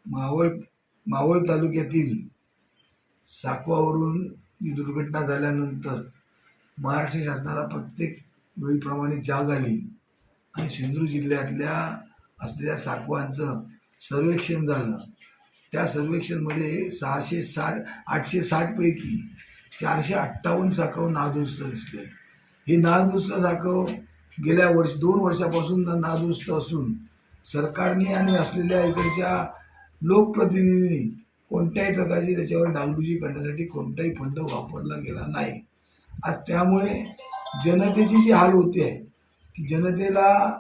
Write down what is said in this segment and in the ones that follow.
मावळ मावळ तालुक्यातील साकवावरून ही दुर्घटना झाल्यानंतर महाराष्ट्र शासनाला प्रत्येक वेळीप्रमाणे जाग आली आणि सिंधुदुर्ग जिल्ह्यातल्या असलेल्या साकवांचं सर्वेक्षण झालं. त्या सर्वेक्षणमध्ये 860 पैकी 458 साकव नादुरुस्त दिसले. हे नादुरुस्त साकव गेल्या 2 वर्षापासून नादुरुस्त असून सरकारने आणि असलेल्या इकडच्या लोकप्रतिनिधींनी कोणत्याही प्रकारची त्याच्यावर डागडुजी करण्यासाठी कोणताही फंड वापरला गेला नाही. आज त्यामुळे जनतेची जी हाल होते आहे की जनतेला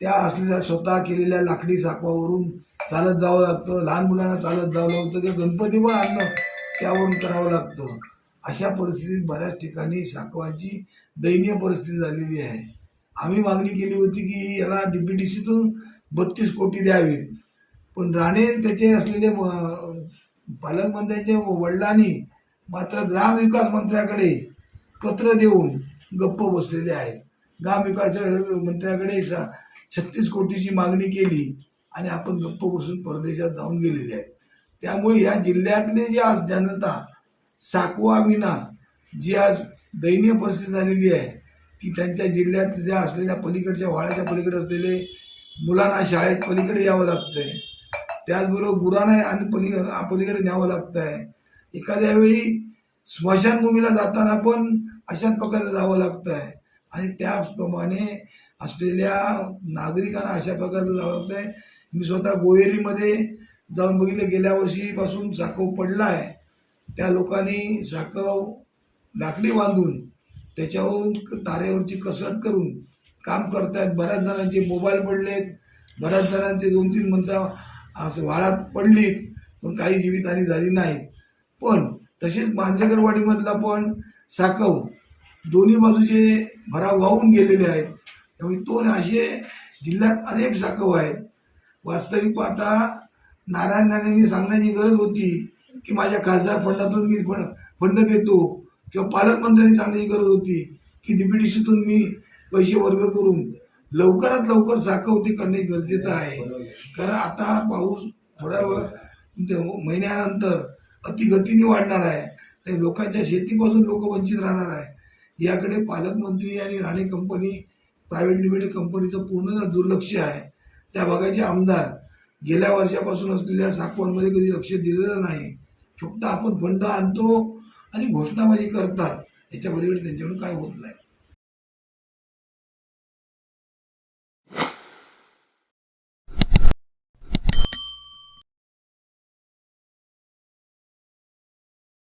त्या असलेल्या स्वतः केलेल्या लाकडी साकवावरून चालत जावं लागतं, लहान मुलांना चालत जावं लागतं किंवा गणपती पण आणणं त्यावरून करावं लागतं. अशा परिस्थितीत बऱ्याच ठिकाणी साकवांची दयनीय परिस्थिती झालेली आहे. आम्ही मागणी केली होती की याला DPTCतून 32 कोटी द्यावीत, पण राणे त्याचे असलेले पालकमंत्र्यांच्या वडिलांनी मात्र ग्रामविकास मंत्र्याकडे पत्र देऊन गप्प बसलेले आहेत. ग्रामविकास मंत्र्याकडे 36 कोटीची मागणी केली आणि आपण गप्प बसून परदेशात जाऊन गेलेले आहेत. त्यामुळे या जिल्ह्यातले जे आज जनता साकवा विना जी आज दयनीय परिस्थिती झालेली आहे की त्यांच्या जिल्ह्यात ज्या असलेल्या पलीकडच्या वाळ्याच्या पलीकडे असलेले मुलांना शाळेत पलीकडे यावं लागतंय, त्याचबरोबर गुरांना आणि पलीकडे न्यावं लागतंय. एखाद्या वेळी स्मशानभूमीला जाताना पण अशाच प्रकारे जावं लागतंय आणि त्याप्रमाणे असलेल्या नागरिकांना अशा प्रकारचं जावं लागतंय. मी स्वतः गोहेरीमध्ये जाऊन बघितलं, गेल्या वर्षीपासून साकव पडला आहे. त्या लोकांनी साकव लाकडी बांधून त्याच्यावरून तारेवरची कसरत करून काम करतायत. बऱ्याच जणांचे मोबाईल पडलेत, बऱ्याच जणांचे 2-3 माणसं वाळात पडलीत, पण काही जीवितहानी झाली नाही. पण तसेच मांजरेकरवाडीमधला पण साकव दोन्ही बाजूचे भराव वाहून गेलेले आहेत. त्यामुळे असे जिल्ह्यात अनेक साकव आहेत. वास्तविक पाहता नारायण राणेंनी सांगण्याची गरज होती की माझ्या खासदार फंडातून मी फंड देतो, किंवा पालकमंत्र्यांनी सांगण्याची गरज होती की DPTCतून मी पैसे वर्ग करून लवकरात लवकर साकव ते करणे गरजेचं आहे. कारण आता पाऊस थोड्या महिन्यानंतर अतिगतीने वाढणार आहे, तर लोकांच्या शेतीपासून लोक वंचित राहणार आहे. याकडे पालकमंत्री आणि राणे कंपनी प्रायव्हेट लिमिटेड कंपनीचं पूर्ण दुर्लक्ष आहे. त्या भागाचे आमदार गेल्या वर्षापासून असलेल्या साकवांमध्ये कधी लक्ष दिलेलं नाही. फक्त आपण फंड आणतो आणि घोषणाबाजी करतात, याच्या पलीकडे त्यांच्याकडून काय होत नाही.